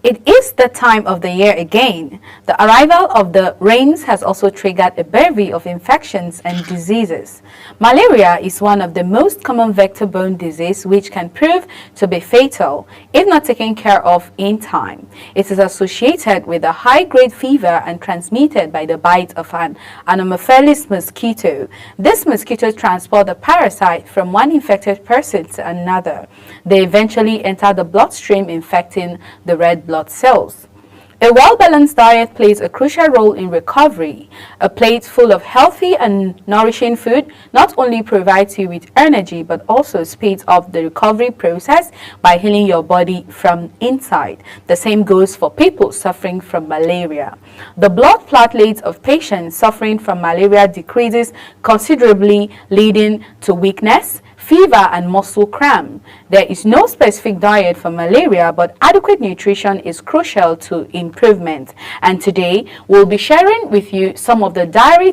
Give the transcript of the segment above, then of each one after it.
It is the time of the year again. The arrival of the rains has also triggered a bevy of infections and diseases. Malaria is one of the most common vector-borne diseases which can prove to be fatal if not taken care of in time. It is associated with a high-grade fever and transmitted by the bite of an Anopheles mosquito. This mosquito transports the parasite from one infected person to another. They eventually enter the bloodstream, infecting the red blood cells. A well-balanced diet plays a crucial role in recovery. A plate full of healthy and nourishing food not only provides you with energy but also speeds up the recovery process by healing your body from inside. The same goes for people suffering from malaria. The blood platelets of patients suffering from malaria decreases considerably, leading to weakness, fever and muscle cramp. There is no specific diet for malaria, but adequate nutrition is crucial to improvement. And today we'll be sharing with you some of the dietary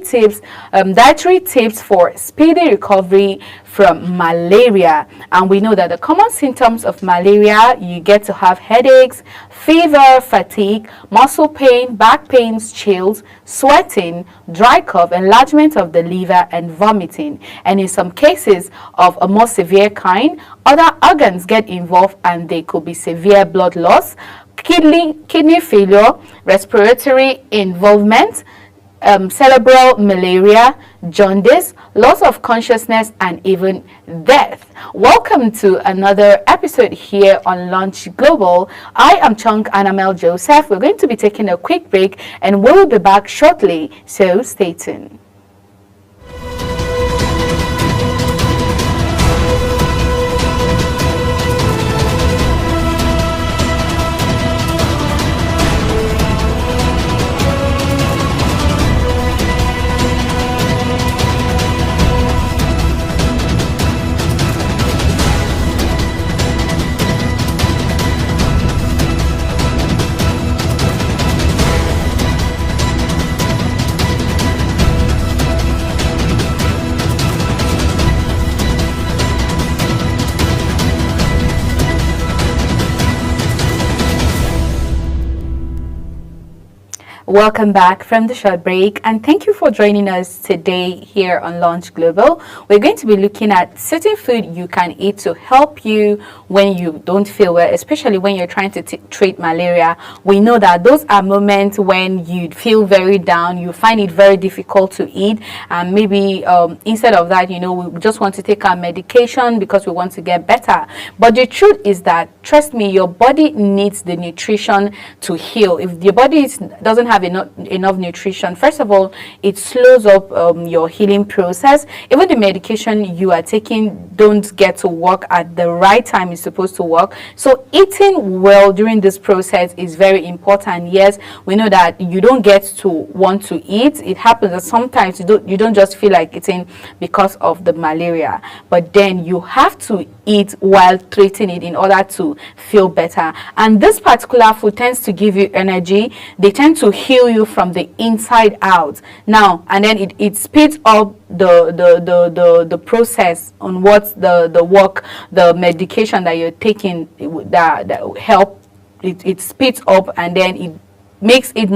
tips for speedy recovery from malaria. And we know that the common symptoms of malaria, you get to have headaches, fever, fatigue, muscle pain, back pains, chills, sweating, dry cough, enlargement of the liver, and vomiting. And in some cases of a more severe kind, other organs get involved and they could be severe blood loss, kidney failure, respiratory involvement, cerebral malaria, jaundice, loss of consciousness, and even death. Welcome to another episode here on Launch Global. I am Chunk Anamel Joseph. We're going to be taking a quick break and we'll be back shortly, so stay tuned. Welcome back from the short break, and thank you for joining us today here on Launch Global. We're going to be looking at certain food you can eat to help you when you don't feel well, especially when you're trying to treat malaria. We know that those are moments when you feel very down, you find it very difficult to eat, and maybe instead of that, we just want to take our medication because we want to get better. But the truth is that, trust me, your body needs the nutrition to heal. If your body doesn't have enough nutrition, first of all, it slows up your healing process. Even the medication you are taking don't get to work at the right time it's supposed to work. So eating well during this process is very important. Yes, we know that you don't get to want to eat. It happens that sometimes you don't just feel like eating because of the malaria, but then you have to eat while treating it in order to feel better. And this particular food tends to give you energy. They tend to heal you from the inside out. Now and then it speeds up the process on what the medication that you're taking that help it speeds up, and then it makes it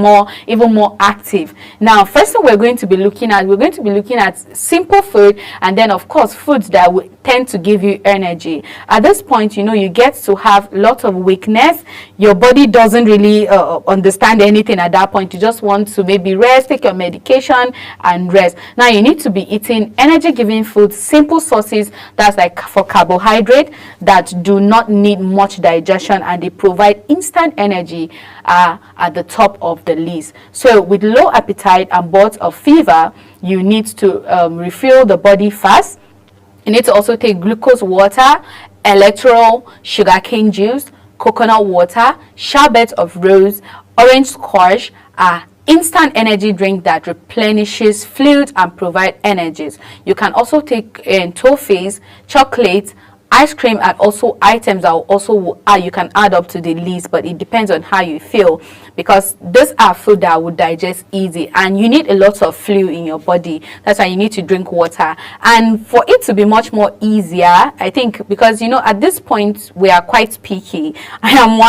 even more active. Now, first thing we're going to be looking at simple food, and then of course foods that will tend to give you energy. At this point, you get to have lots of weakness. Your body doesn't really understand anything at that point. You just want to maybe rest, take your medication and rest. Now you need to be eating energy giving foods, simple sources, that's like for carbohydrate, that do not need much digestion and they provide instant energy at the top of the list. So with low appetite and bouts of fever, you need to refill the body fast. You need to also take glucose water, electrolyte, sugarcane juice, coconut water, sherbet of rose, orange squash, instant energy drink that replenishes fluid and provide energies. You can also take toffees, chocolate, ice cream are also items that you can add up to the list, but it depends on how you feel, because these are food that would digest easy, and you need a lot of fluid in your body. That's why you need to drink water. And for it to be much more easier, I think, because at this point we are quite picky. I'm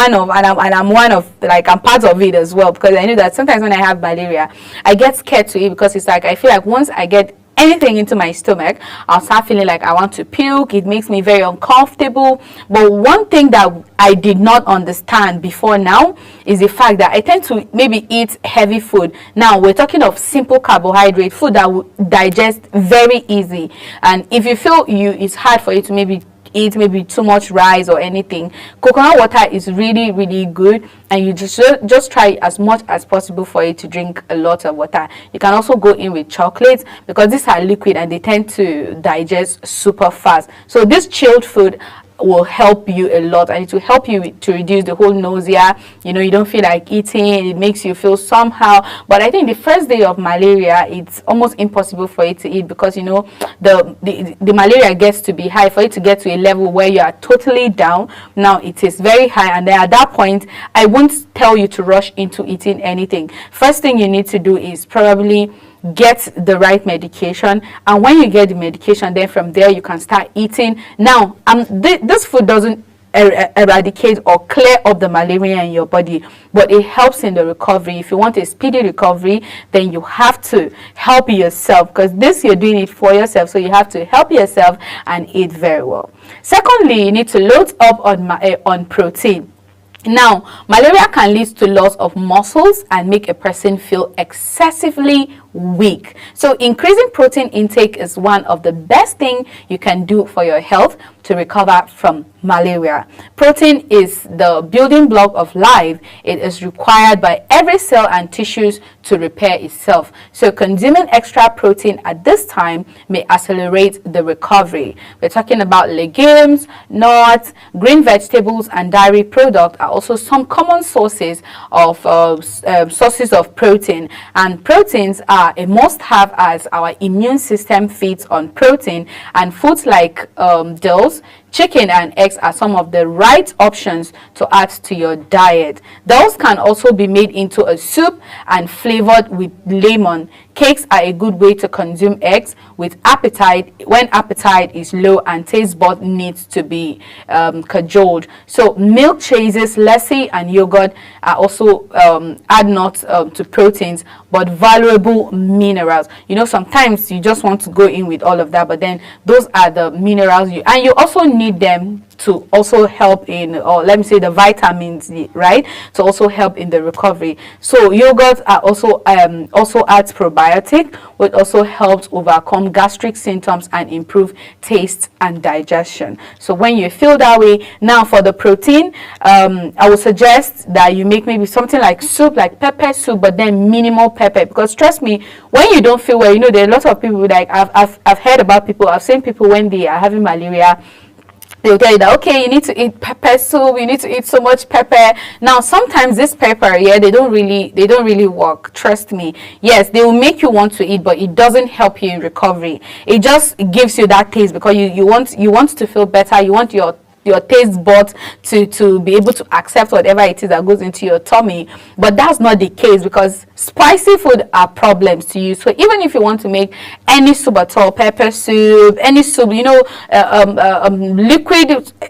part of it as well, because I know that sometimes when I have malaria, I get scared to eat, because it's like I feel like once I get anything into my stomach, I'll start feeling like I want to puke. It makes me very uncomfortable. But one thing that I did not understand before now is the fact that I tend to maybe eat heavy food. Now we're talking of simple carbohydrate food that will digest very easy. And if you feel it's hard for you to maybe eat too much rice or anything, coconut water is really, really good, and you just try as much as possible for you to drink a lot of water. You can also go in with chocolates, because these are liquid and they tend to digest super fast. So this chilled food will help you a lot, and it will help you to reduce the whole nausea. You don't feel like eating, it makes you feel somehow. But I think the first day of malaria, it's almost impossible for you to eat, because the malaria gets to be high. For you to get to a level where you are totally down, now it is very high, and then at that point I won't tell you to rush into eating anything. First thing you need to do is probably get the right medication, and when you get the medication, then from there you can start eating. Now this food doesn't eradicate or clear up the malaria in your body, but it helps in the recovery. If you want a speedy recovery, then you have to help yourself, because this you're doing it for yourself, so you have to help yourself and eat very well. Secondly, you need to load up on protein. Now, malaria can lead to loss of muscles and make a person feel excessively weak. So increasing protein intake is one of the best things you can do for your health to recover from malaria. Protein is the building block of life. It is required by every cell and tissues to repair itself. So consuming extra protein at this time may accelerate the recovery. We're talking about legumes, nuts, green vegetables, and dairy products are also some common sources of protein. And proteins are a must-have, as our immune system feeds on protein, and foods like dals, chicken, and eggs are some of the right options to add to your diet. Those can also be made into a soup and flavored with lemon. Cakes are a good way to consume eggs with appetite when appetite is low and taste bud needs to be cajoled. So milk chases, lassi, and yogurt are also add not to proteins but valuable minerals. Sometimes you just want to go in with all of that, but then those are the minerals you also need them to also help in, or let me say, the vitamins, right, to also help in the recovery. So yogurt are also adds probiotic, which also helps overcome gastric symptoms and improve taste and digestion. So when you feel that way, now for the protein, I would suggest that you make maybe something like soup, like pepper soup, but then minimal pepper, because trust me, when you don't feel well, there are a lot of people, like I've heard about people, I've seen people when they are having malaria, they'll tell you that, okay, you need to eat pepper soup, you need to eat so much pepper. Now sometimes this pepper, they don't really work, trust me. Yes, they will make you want to eat, but it doesn't help you in recovery. It just gives you that taste, because you want to feel better, you want your taste buds to be able to accept whatever it is that goes into your tummy. But that's not the case, because spicy food are problems to you. So even if you want to make any soup at all, pepper soup, any soup, liquid,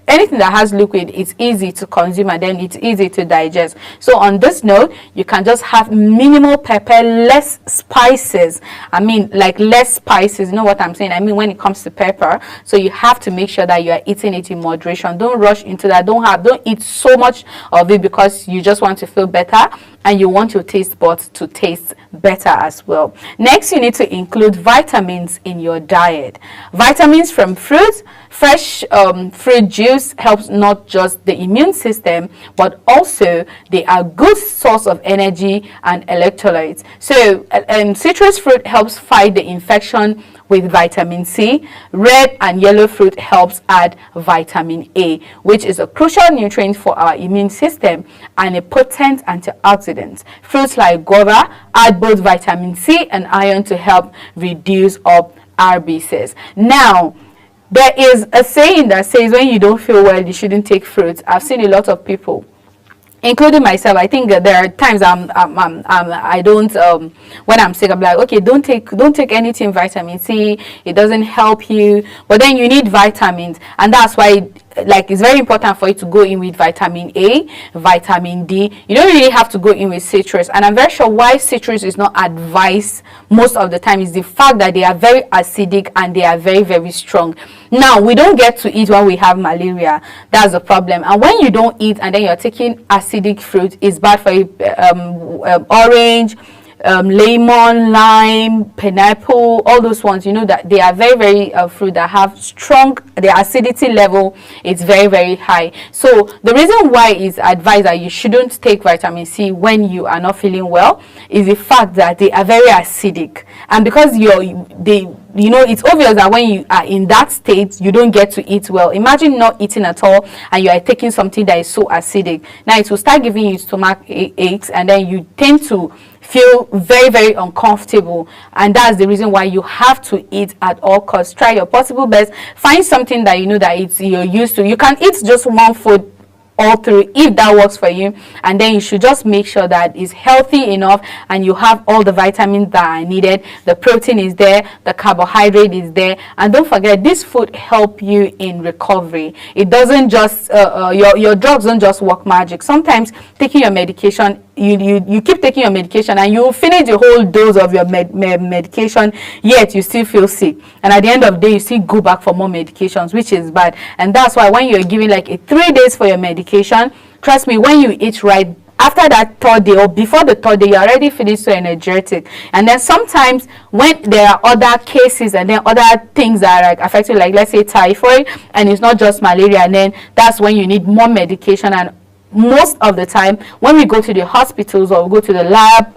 anything that has liquid, it's easy to consume, and then it's easy to digest. So on this note, you can just have minimal pepper, less spices. Less spices, you know what I'm saying? When it comes to pepper. So you have to make sure that you are eating it in moderation. Don't rush into that. Don't eat so much of it because you just want to feel better and you want your taste buds to taste better as well. Next, you need to include vitamins in your diet. Vitamins from fruits. Fresh fruit juice helps not just the immune system, but also they are good source of energy and electrolytes. So citrus fruit helps fight the infection with vitamin C. Red and yellow fruit helps add vitamin A, which is a crucial nutrient for our immune system and a potent antioxidant. Fruits like guava add both vitamin C and iron to help reduce up RBCs. Now, There is a saying that says when you don't feel well, you shouldn't take fruits. I've seen a lot of people, including myself. I think that there are times I don't when I'm sick, I'm like, okay, don't take anything vitamin C, it doesn't help you. But then you need vitamins, and that's why, like, it's very important for you to go in with vitamin A, vitamin D. You don't really have to go in with citrus. And I'm very sure why citrus is not advised most of the time is the fact that they are very acidic and they are very, very strong. Now, we don't get to eat when we have malaria. That's the problem. And when you don't eat and then you're taking acidic fruit, it's bad for you. Orange, lemon, lime, pineapple, all those ones, you know that they are very, very fruit that have strong, the acidity level is very, very high. So the reason why it's advised that you shouldn't take vitamin C when you are not feeling well is the fact that they are very acidic. And because it's obvious that when you are in that state, you don't get to eat well. Imagine not eating at all and you are taking something that is so acidic. Now it will start giving you stomach aches, and then you tend to feel very, very uncomfortable, and that's the reason why you have to eat at all costs. Try your possible best, find something that you know that you're used to. You can eat just one food all through if that works for you, and then you should just make sure that it's healthy enough and you have all the vitamins that are needed, the protein is there, the carbohydrate is there. And don't forget, this food help you in recovery. It doesn't just your drugs don't just work magic. Sometimes taking your medication, you keep taking your medication and you finish the whole dose of your medication, yet you still feel sick, and at the end of the day you still go back for more medications, which is bad. And that's why when you're giving like 3 days for your medication, trust me, when you eat right, after that 3rd day or before the 3rd day, you're already feeling so energetic. And then sometimes when there are other cases and then other things that are like affecting, like let's say typhoid, and it's not just malaria, and then that's when you need more medication. And most of the time when we go to the hospitals or we go to the lab,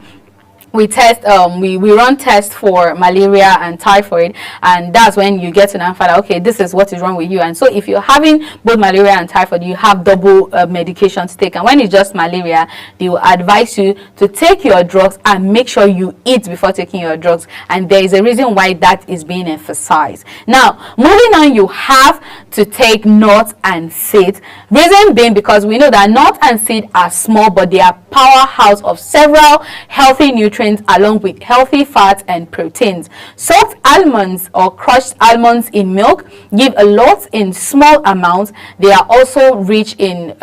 we test we run tests for malaria and typhoid, and that's when you get to know that okay, this is what is wrong with you. And so if you're having both malaria and typhoid, you have double medication to take. And when it's just malaria, they will advise you to take your drugs and make sure you eat before taking your drugs, and there is a reason why that is being emphasized. Now moving on, you have to take nuts and seeds. Reason being because we know that nuts and seeds are small, but they are powerhouse of several healthy nutrients along with healthy fats and proteins. Soaked almonds or crushed almonds in milk give a lot in small amounts. They are also rich in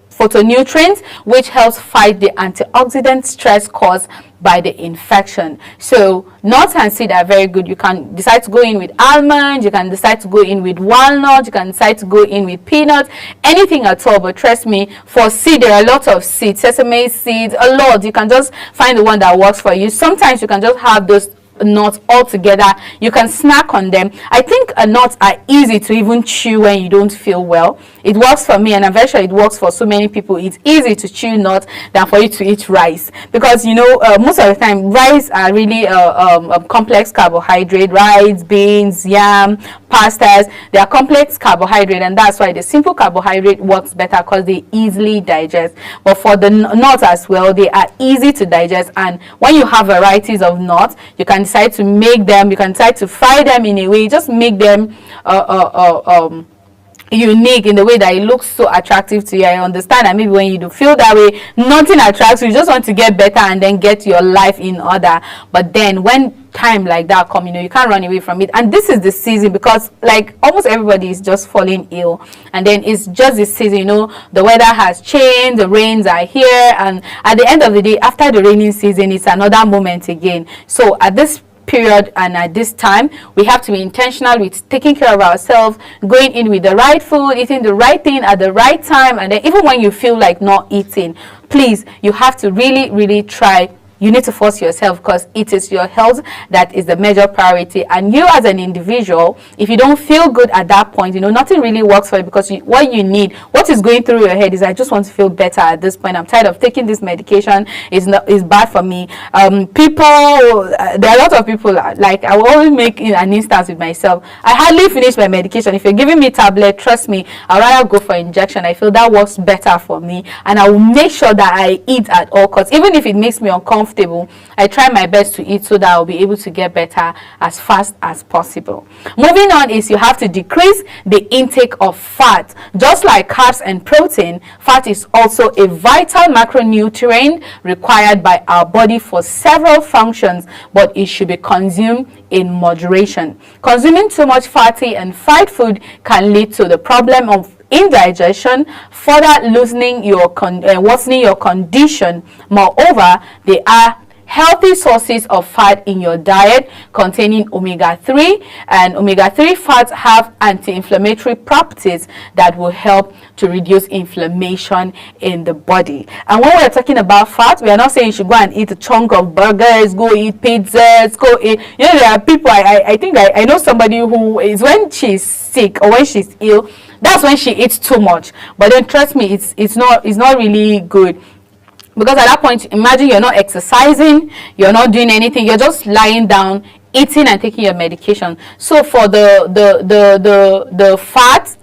phytonutrients, which helps fight the antioxidant stress caused by the infection. So nuts and seeds are very good. You can decide to go in with almonds, you can decide to go in with walnuts, you can decide to go in with peanuts, anything at all. But trust me, for seed, there are a lot of seeds, sesame seeds, a lot. You can just find the one that works for you. Sometimes you can just have those nuts all together. You can snack on them. I think nuts are easy to even chew when you don't feel well. It works for me, and I'm very sure it works for so many people. It's easy to chew nuts than for you to eat rice, because most of the time rice are really complex carbohydrate. Rice, beans, yam, pastas, they are complex carbohydrate, and that's why the simple carbohydrate works better because they easily digest. But for the nuts as well, they are easy to digest, and when you have varieties of nuts, you can decide to make them, you can decide to fry them in a way, just make them unique in the way that it looks so attractive to you. I understand that maybe when you do feel that way, nothing attracts you, just want to get better and then get your life in order. But then when time like that come, you can't run away from it. And this is the season, because like almost everybody is just falling ill, and then it's just this season, the weather has changed, the rains are here, and at the end of the day, after the raining season, it's another moment again. So at this period and at this time, we have to be intentional with taking care of ourselves, going in with the right food, eating the right thing at the right time. And then even when you feel like not eating, please, you have to really, really try. You need to force yourself, because it is your health that is the major priority. And you as an individual, if you don't feel good at that point, nothing really works for you, because what you need, what is going through your head is, I just want to feel better at this point. I'm tired of taking this medication. It's bad for me. There are a lot of people, like I will always make an instance with myself. I hardly finish my medication. If you're giving me tablet, trust me, I'd rather go for injection. I feel that works better for me, and I will make sure that I eat at all costs, even if it makes me uncomfortable. comfortable, I try my best to eat so that I'll be able to get better as fast as possible. Moving on is you have to decrease the intake of fat. Just like carbs and protein, fat is also a vital macronutrient required by our body for several functions, but it should be consumed in moderation. Consuming too much fatty and fried food can lead to the problem of indigestion, further worsening your condition. Moreover, there are healthy sources of fat in your diet containing omega-3, and omega-3 fats have anti-inflammatory properties that will help to reduce inflammation in the body. And when we're talking about fat, we are not saying you should go and eat a chunk of burgers, go eat pizzas, go eat, you know, there are people, I think I know somebody who is, when she's sick or when she's ill, that's when she eats too much. But then trust me, it's not really good. Because at that point, imagine you're not exercising, you're not doing anything, you're just lying down, eating and taking your medication. So for the fat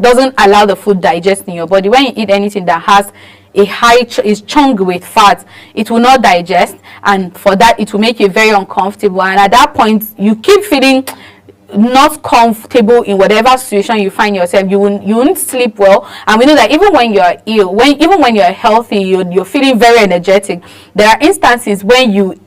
doesn't allow the food digest in your body. When you eat anything that has a high is chunk with fat, it will not digest, and for that it will make you very uncomfortable. And at that point, you keep feeling not comfortable in whatever situation you find yourself. You won't sleep well. And we know that even when you're ill, even when you're healthy, you're feeling very energetic. There are instances when you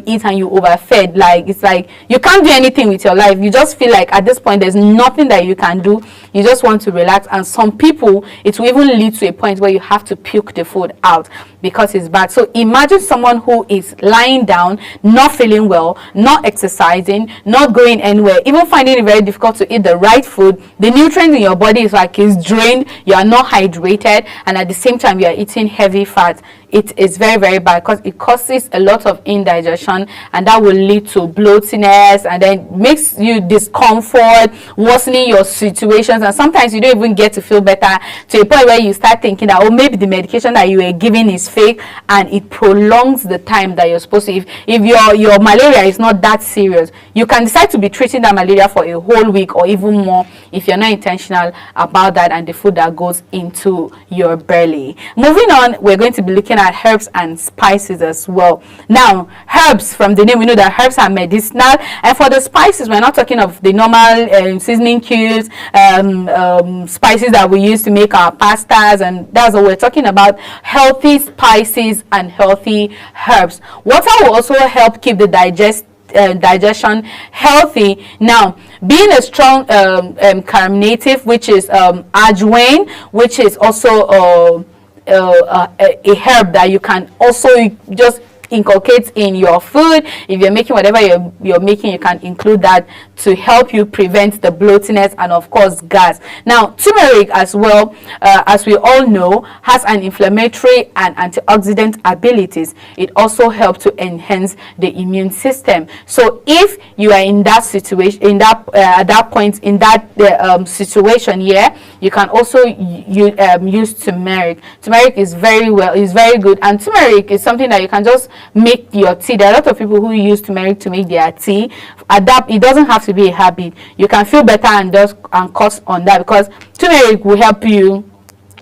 eat and you overfed, like it's like you can't do anything with your life. You just feel like at this point there's nothing that you can do. You just want to relax. And some people, it will even lead to a point where you have to puke the food out because it's bad. So imagine someone who is lying down, not feeling well, not exercising, not going anywhere, even finding it very difficult to eat the right food. The nutrients in your body is drained, you are not hydrated, and at the same time you are eating heavy fat. It is very, very bad because it causes a lot of indigestion, and that will lead to bloatiness, and then makes you discomfort, worsening your situations, and sometimes you don't even get to feel better, to a point where you start thinking that, oh, maybe the medication that you were given is fake, and it prolongs the time that you're supposed to. If your malaria is not that serious, you can decide to be treating that malaria for a whole week or even more if you're not intentional about that and the food that goes into your belly. Moving on, we're going to be looking at herbs and spices as well. Now, herbs, from the name we know that herbs are medicinal, and for the spices, we're not talking of the normal seasoning cubes, spices that we use to make our pastas, and that's what we're talking about. Healthy spices and healthy herbs. Water will also help keep the digestion healthy. Now, being a strong carminative, which is ajwain, which is also a herb that you can also just inculcate in your food. If you're making whatever you're making, you can include that to help you prevent the bloatiness and of course gas. Now, turmeric as well, as we all know, has an inflammatory and antioxidant abilities. It also helps to enhance the immune system. So if you are in that situation, at that point in that situation here, you can also use turmeric. Turmeric is very good, and turmeric is something that you can just make your tea. There are a lot of people who use turmeric to make their tea. It doesn't have to be a habit. You can feel better and cut on that, because turmeric will help you.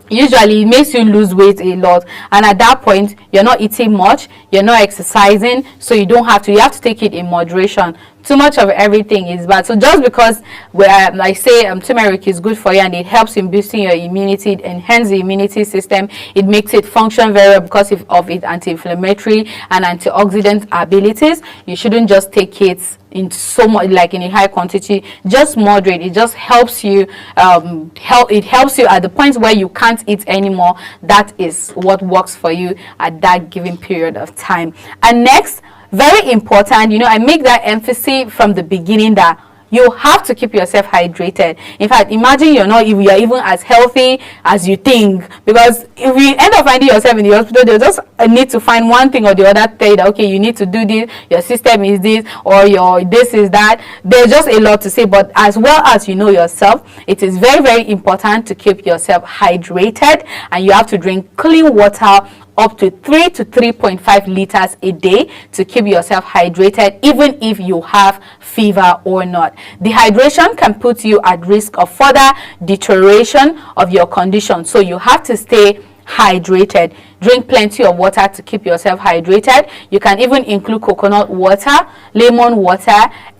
Usually it makes you lose weight a lot, and at that point you're not eating much, you're not exercising, so you have to take it in moderation. Too much of everything is bad. So just because I say turmeric is good for you and it helps in boosting your immunity, it enhances the immunity system, it makes it function very well because of its anti-inflammatory and antioxidant abilities, you shouldn't just take it in so much, like in a high quantity. Just moderate. It just helps you it helps you at the point where you can't eat anymore. That is what works for you at that given period of time. And next, very important, I make that emphasis from the beginning that you have to keep yourself hydrated. In fact, imagine you're even as healthy as you think, because if you end up finding yourself in the hospital, they'll just need to find one thing or the other, tell you that, okay, you need to do this, your system is this, or your this is that. There's just a lot to say, but as well as you know yourself, it is very, very important to keep yourself hydrated, and you have to drink clean water up to 3 to 3.5 liters a day to keep yourself hydrated, even if you have fever or not. Dehydration can put you at risk of further deterioration of your condition, so you have to stay hydrated. Drink plenty of water to keep yourself hydrated. You can even include coconut water, lemon water,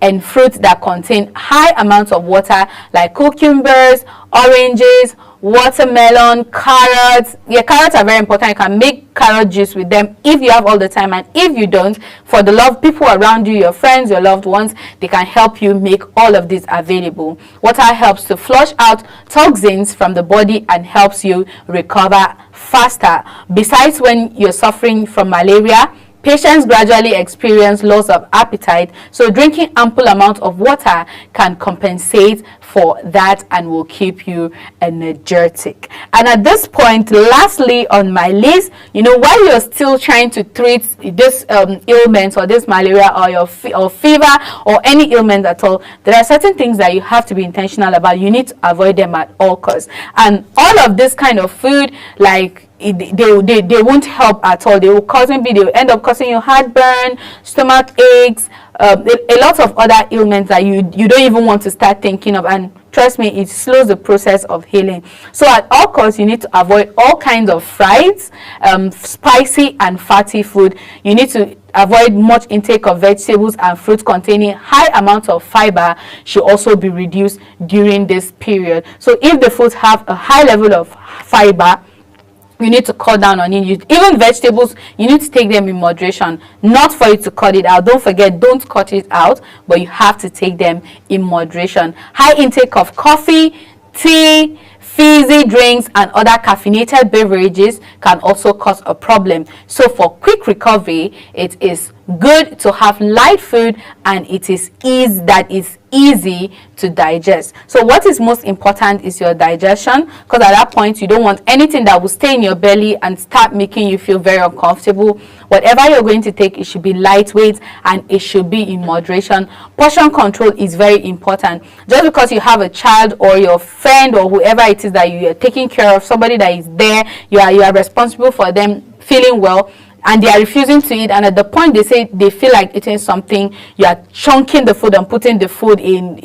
and fruits that contain high amounts of water like cucumbers, oranges, watermelon, carrots. Yeah, carrots are very important. You can make carrot juice with them if you have all the time, and if you don't, for the love people around you, your friends, your loved ones, they can help you make all of this available. Water helps to flush out toxins from the body and helps you recover faster. Besides, when you're suffering from malaria, patients gradually experience loss of appetite, so drinking ample amount of water can compensate for that and will keep you energetic. And at this point, lastly on my list, while you're still trying to treat this ailment or this malaria or your or fever or any ailment at all, there are certain things that you have to be intentional about. You need to avoid them at all costs. And all of this kind of food, like they won't help at all. They will end up causing you heartburn, stomach aches, a lot of other ailments that you don't even want to start thinking of, and trust me, it slows the process of healing. So at all costs, you need to avoid all kinds of fried, spicy and fatty food. You need to avoid much intake of vegetables and fruits containing high amounts of fiber should also be reduced during this period. So if the foods have a high level of fiber, you need to cut down on it. Even vegetables, you need to take them in moderation, not for you to cut it out. Don't forget, don't cut it out, but you have to take them in moderation. High intake of coffee, tea, fizzy drinks and other caffeinated beverages can also cause a problem. So for quick recovery, it is good to have light food and it is easy to digest. So what is most important is your digestion, because at that point you don't want anything that will stay in your belly and start making you feel very uncomfortable. Whatever you're going to take, it should be lightweight and it should be in moderation. Portion control is very important. Just because you have a child or your friend or whoever it is that you are taking care of, somebody that is there, you are responsible for them feeling well, and they are refusing to eat, and at the point they say they feel like eating something, you are chunking the food and putting the food in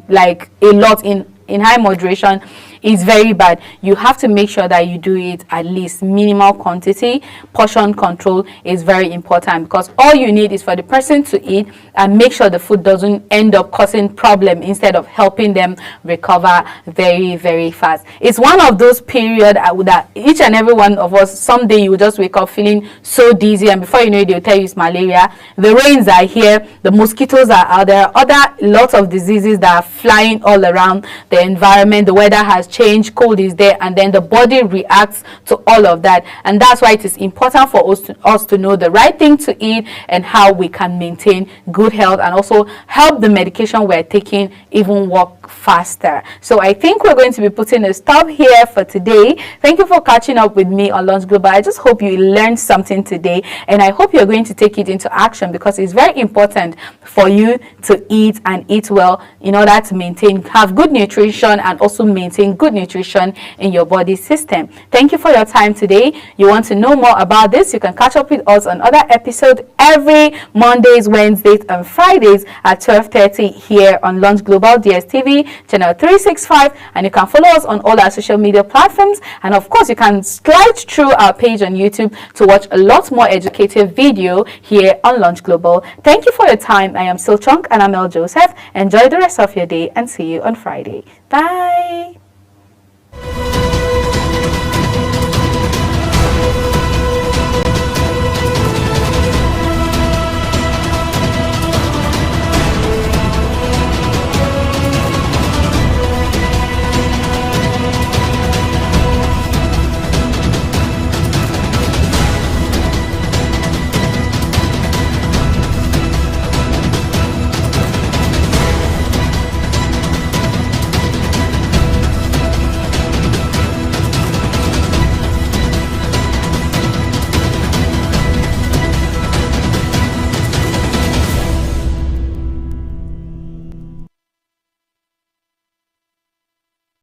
like a lot in high moderation, is very bad. You have to make sure that you do it at least minimal quantity. Portion control is very important, because all you need is for the person to eat and make sure the food doesn't end up causing problem instead of helping them recover very, very fast. It's one of those periods that each and every one of us, someday you will just wake up feeling so dizzy, and before you know it, they'll tell you it's malaria. The rains are here, the mosquitoes are out there, lots of diseases that are flying all around the environment. The weather has changed, cold is there, and then the body reacts to all of that. And that's why it is important for us to know the right thing to eat and how we can maintain good health, and also help the medication we're taking even work faster. So I think we're going to be putting a stop here for today. Thank you for catching up with me on Launch Global. I just hope you learned something today, and I hope you're going to take it into action, because it's very important for you to eat and eat well in order to have good nutrition and also maintain good nutrition in your body system. Thank you for your time today. You want to know more about this, you can catch up with us on other episodes every Mondays, Wednesdays and Fridays at 12:30 here on Launch Global DSTV channel 365, and you can follow us on all our social media platforms, and of course you can slide through our page on YouTube to watch a lot more educative video here on Launch Global. Thank you for your time. I am Sil Chunk and I'm El Joseph. Enjoy the rest of your day and see you on Friday. Bye.